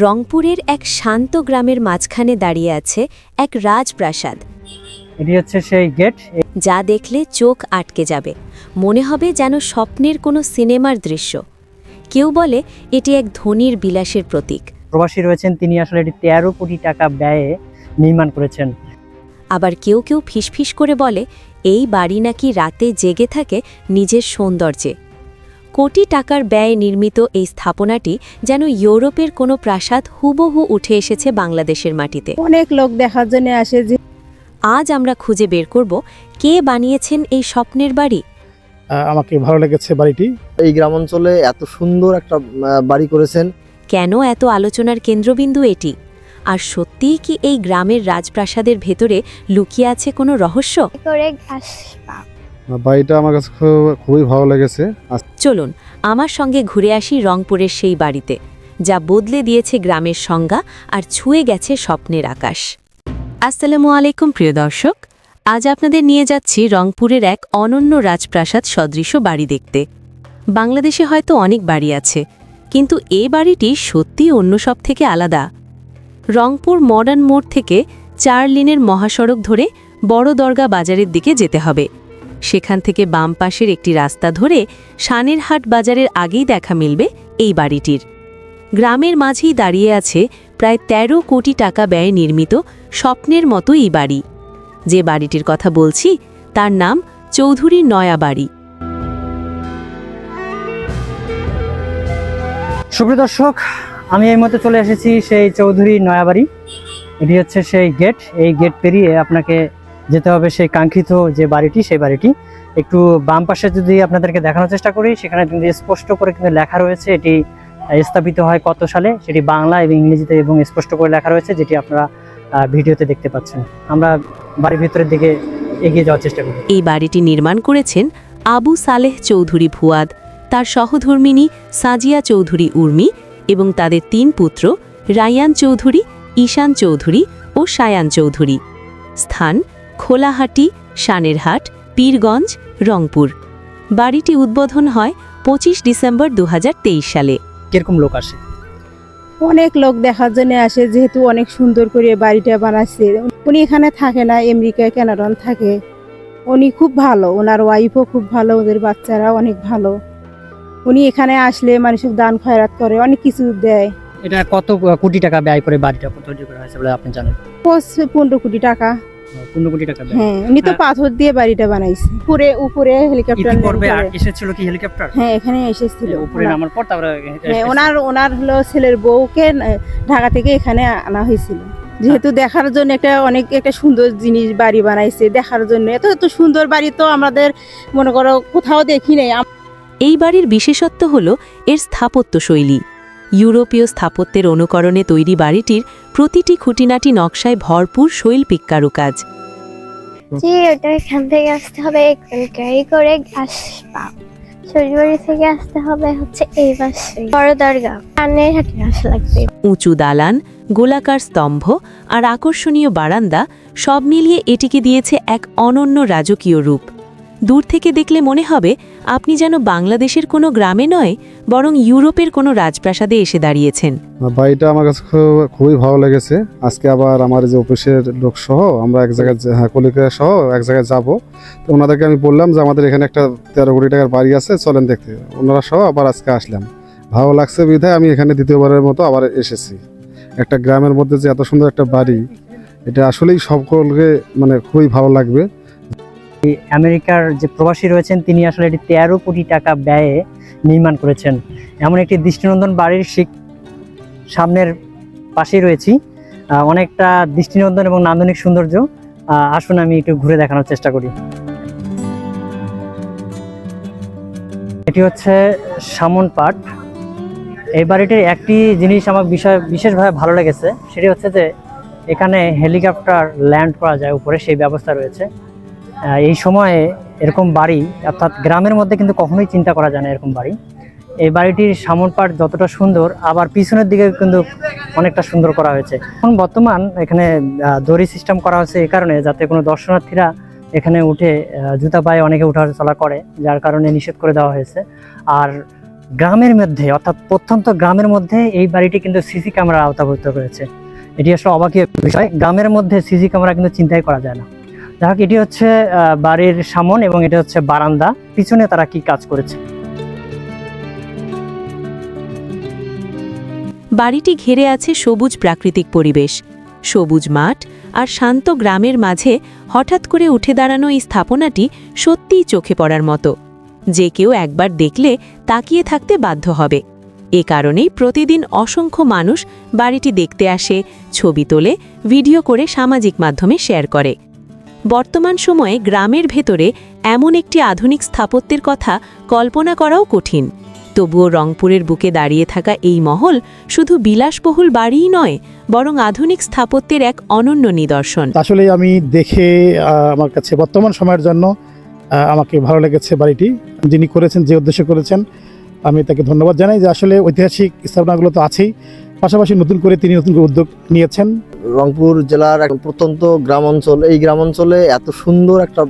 রংপুরের এক শান্ত গ্রামের মাঝখানে দাঁড়িয়ে আছে এক রাজপ্রাসাদ। এটি হচ্ছে সেই গেট, যা দেখলে চোখ আটকে যাবে, মনে হবে যেন স্বপ্নের কোনো সিনেমার দৃশ্য। কেউ বলে এটি এক ধনীর বিলাসের প্রতীক। প্রবাসী রয়েছেন, তিনি আসলে এটি 13 কোটি টাকা ব্যয়ে নির্মাণ করেছেন। আবার কেউ কেউ ফিসফিস করে বলে এই বাড়ি নাকি রাতে জেগে থাকে নিজের সৌন্দর্যে। কোটি টাকার ব্যয়ে নির্মিত এই স্থাপনাটি যেন ইউরোপের কোনো প্রাসাদ হুবহু উঠে এসেছে বাংলাদেশের মাটিতে। অনেক লোক দেখার জন্য আসে। আজ আমরা খুঁজে বের করব কে বানিয়েছেন এই স্বপ্নের বাড়ি। আমাকে ভালো লেগেছে বাড়িটি। এই গ্রামাঞ্চলে এত সুন্দর একটা বাড়ি করেছেন। কেন এত আলোচনার কেন্দ্রবিন্দু এটি? আর সত্যিই কি এই গ্রামের রাজপ্রাসাদের ভেতরে লুকিয়ে আছে কোনো রহস্য? বাড়িটা আমার কাছে খুবই ভালো লেগেছে। চলুন আমার সঙ্গে ঘুরে আসি রংপুরের সেই বাড়িতে, যা বদলে দিয়েছে গ্রামের সংজ্ঞা আর ছুঁয়ে গেছে স্বপ্নের আকাশ। আসসালামু আলাইকুম প্রিয় দর্শক, আজ আপনাদের নিয়ে যাচ্ছি রংপুরের এক অনন্য রাজপ্রাসাদ সদৃশ বাড়ি দেখতে। বাংলাদেশে হয়তো অনেক বাড়ি আছে, কিন্তু এ বাড়িটি সত্যিই অন্য সব থেকে আলাদা। রংপুর মডার্ন মোড় থেকে 4 লেনের মহাসড়ক ধরে বড় দরগা বাজারের দিকে যেতে হবে। সেখান থেকে বাম পাশের একটি রাস্তা ধরে সানেরহাট বাজারের আগেই দেখা মিলবে এই বাড়িটির। গ্রামের মাঝেই দাঁড়িয়ে আছে প্রায় 13 কোটি টাকা ব্যয়ে নির্মিত স্বপ্নের মতো এই বাড়ি। যে বাড়িটির কথা বলছি তার নাম চৌধুরী নয়া বাড়ি। সুপ্রিয় দর্শক, আমি এই মতো চলে এসেছি সেই চৌধুরী নয়া বাড়ি। এটি হচ্ছে সেই গেট। এই গেট পেরিয়ে আপনাকে যেতে হবে সেই কাঙ্ক্ষিত যে বাড়িটি, সেই বাড়িটি। একটু বাম পাশে যদি আপনাদেরকে দেখানোর চেষ্টা করি, সেখানে কিন্তু স্পষ্ট করে কিন্তু লেখা রয়েছে এটি স্থাপিত হয় কত সালে, সেটি বাংলা এবং ইংরেজিতে এবং স্পষ্ট করে লেখা রয়েছে, যেটি আপনারা ভিডিওতে দেখতে পাচ্ছেন। আমরা বাড়ির ভিতরের দিকে এগিয়ে যাওয়ার চেষ্টা করি। এই বাড়িটি নির্মাণ করেছেন আবু সালেহ চৌধুরী ফুয়াদ, তার সহধর্মিণী সাজিয়া চৌধুরী উর্মি এবং তাদের 3 পুত্র রায়ান চৌধুরী, ঈশান চৌধুরী ও সায়ান চৌধুরী। স্থান খোলাহাটি, সানেরহাট, পীরগঞ্জ, রংপুর। বাড়িটি উদ্বোধন হয় 25 ডিসেম্বর 2023 সালে। কিরকম লোক আসে? অনেক লোক দেখার জন্য আসে, যেহেতু অনেক সুন্দর করে বাড়িটা বানাচ্ছে। উনি এখানে থাকে না, আমেরিকায় কানাডান থাকে। উনি খুব ভালো, ওনার ওয়াইফও খুব ভালো, ওদের বাচ্চারা অনেক ভালো। উনি এখানে আসলে মানুষের দান খয়রাত করে, অনেক কিছু দেয়। এটা কত কোটি টাকা ব্যয় করে বাড়িটা তৈরি করা হয়েছে বলে আপনি জানেন? 15 কোটি টাকা। 15 কোটি টাকা ব্যয়। হ্যাঁ, উনি তো পাথর দিয়ে বাড়িটা বানাইছে। উপরে হেলিকপ্টার করবে আর এসেছিল কি হেলিকপ্টার? হ্যাঁ, এখানে এসেছিল। উপরে নামার পর তারপরে হ্যাঁ, ওনার হলো ছেলের বউকে ঢাকা থেকে এখানে আনা হয়েছিল, যেহেতু দেখার জন্য একটা সুন্দর জিনিস বাড়ি বানাইছে। দেখার জন্য এত সুন্দর বাড়ি তো আমাদের মনে করো কোথাও দেখি নাই। এই বাড়ির বিশেষত্ব হল এর স্থাপত্য শৈলী। ইউরোপীয় স্থাপত্যের অনুকরণে তৈরি বাড়িটির প্রতিটি খুঁটিনাটি নকশায় ভরপুর শৈল্পিক কারুকাজ। জি, ওটা এখান থেকে আসতে হবে গাড়ি করে আসবা। শ্বশুরবাড়ি থেকে আসতে হবে হচ্ছে এই পাশে বড় দরগা, সামনের হাটে আসা লাগবে। উঁচু দালান, গোলাকার স্তম্ভ আর আকর্ষণীয় বারান্দা সব মিলিয়ে এটিকে দিয়েছে এক অনন্য রাজকীয় রূপ। দূর থেকে দেখলে মনে হবে আপনি যেন বাংলাদেশের কোনো গ্রামে নয়, বরং ইউরোপের কোনো রাজপ্রাসাদে এসে দাঁড়িয়েছেন। বাড়িটা আমার কাছে খুবই ভালো লেগেছে। আজকে আবার আমার যে অফিসের লোক সহ আমরা এক জায়গায় কলিকা সহ এক জায়গায় যাব, তো ওনাদেরকে আমি বললাম যে আমাদের এখানে একটা 13 কোটি টাকার বাড়ি আছে, চলেন দেখতে। ওনারা সহ আবার আজকে আসলাম, ভালো লাগছে বিধায় আমি এখানে দ্বিতীয়বারের মতো আবার এসেছি। একটা গ্রামের মধ্যে যে এত সুন্দর একটা বাড়ি, এটা আসলেই সকলকে খুবই ভালো লাগবে। আমেরিকার যে প্রবাসী রয়েছেন, তিনি আসলে এটি 13 কোটি টাকা ব্যয়ে নির্মাণ করেছেন। এমন একটি দৃষ্টিনন্দন বাড়ির সামনের পাশেই রয়েছি। অনেকটা দৃষ্টিনন্দন এবং নান্দনিক সৌন্দর্য। আসুন আমি একটু ঘুরে দেখানোর চেষ্টা করি। এটি হচ্ছে সামন পাট। এই বাড়িটির একটি জিনিস আমার বিশেষভাবে ভালো লেগেছে, সেটি হচ্ছে যে এখানে হেলিকপ্টার ল্যান্ড করা যায় উপরে, সেই ব্যবস্থা রয়েছে। এই সময়ে এরকম বাড়ি অর্থাৎ গ্রামের মধ্যে কিন্তু কখনোই চিন্তা করা যায় না এরকম বাড়ি। এই বাড়িটির সামন পাট যতটা সুন্দর, আবার পিছনের দিকে কিন্তু অনেকটা সুন্দর করা হয়েছে। এখন বর্তমান এখানে দড়ি সিস্টেম করা হয়েছে এই কারণে, যাতে কোনো দর্শনার্থীরা এখানে উঠে জুতা পায়ে অনেকে উঠা চলা করে, যার কারণে নিষেধ করে দেওয়া হয়েছে। আর গ্রামের মধ্যে, অর্থাৎ প্রত্যন্ত গ্রামের মধ্যে এই বাড়িটি কিন্তু সিসি ক্যামেরা আওতাভুক্ত করেছে। এটি আসলে অবাকীয় বিষয়, গ্রামের মধ্যে সিসি ক্যামেরা কিন্তু চিন্তাই করা যায় না। যাই হোক, এটি হচ্ছে বাড়ির সামন এবং এটা হচ্ছে বারান্দা। পিছনে তারা কি কাজ করেছে। বাড়িটি ঘিরে আছে সবুজ প্রাকৃতিক পরিবেশ, সবুজ মাঠ আর শান্ত গ্রামের মাঝে হঠাৎ করে উঠে দাঁড়ানো এই স্থাপনাটি সত্যিই চোখে পড়ার মতো। যে কেউ একবার দেখলে তাকিয়ে থাকতে বাধ্য হবে। এ কারণেই প্রতিদিন অসংখ্য মানুষ বাড়িটি দেখতে আসে, ছবি তোলে, ভিডিও করে সামাজিক মাধ্যমে শেয়ার করে। বর্তমান সময়ে গ্রামের ভেতরে এমন একটি আধুনিক স্থাপত্যের কথা কল্পনা করাও কঠিন। তবুও রংপুরের বুকে দাঁড়িয়ে থাকা এই মহল শুধু বিলাসবহুল বাড়িই নয়, বরং আধুনিক স্থাপত্যের এক অনন্য নিদর্শন। আসলে আমি দেখে আমার কাছে বর্তমান সময়ের জন্য আমাকে ভালো লেগেছে বাড়িটি। যিনি করেছেন, যে উদ্দেশ্যে করেছেন, আমি তাকে ধন্যবাদ জানাই। যে আসলে ঐতিহাসিক স্থাপনাগুলো তো আছেই, পাশাপাশি নতুন করে তিনি নতুন করে উদ্যোগ নিয়েছেন। রংপুর জেলার এক প্রত্যন্ত গ্রাম অঞ্চল, এই গ্রাম অঞ্চলে এত সুন্দর একটা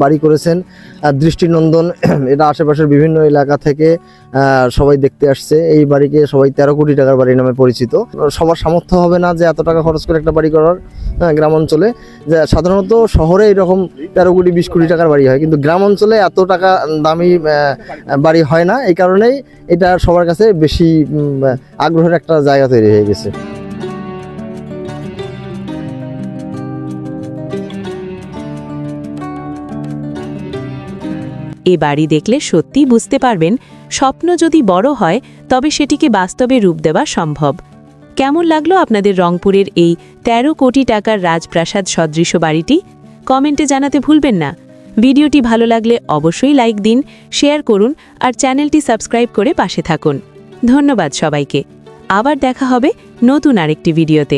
বাড়ি করেছেন, দৃষ্টিনন্দন। এটা আশেপাশের বিভিন্ন এলাকা থেকে সবাই দেখতে আসছে। এই বাড়িকে সবাই 13 কোটি টাকার বাড়ি নামে পরিচিত। সবার সামর্থ্য হবে না যে এত টাকা খরচ করে একটা বাড়ি করার গ্রাম অঞ্চলে। যে সাধারণত শহরে এরকম 13 কোটি 20 কোটি টাকার বাড়ি হয়, কিন্তু গ্রাম অঞ্চলে এত টাকা দামি বাড়ি হয় না। এই কারণেই এটা সবার কাছে বেশি আগ্রহের একটা জায়গা তৈরি হয়ে গেছে। এ বাড়ি দেখলে সত্যিই বুঝতে পারবেন, স্বপ্ন যদি বড় হয় তবে সেটিকে বাস্তবে রূপ দেওয়া সম্ভব। কেমন লাগলো আপনাদের রংপুরের এই 13 কোটি টাকার রাজপ্রাসাদ সদৃশ বাড়িটি? কমেন্টে জানাতে ভুলবেন না। ভিডিওটি ভালো লাগলে অবশ্যই লাইক দিন, শেয়ার করুন আর চ্যানেলটি সাবস্ক্রাইব করে পাশে থাকুন। ধন্যবাদ সবাইকে। আবার দেখা হবে নতুন আরেকটি ভিডিওতে।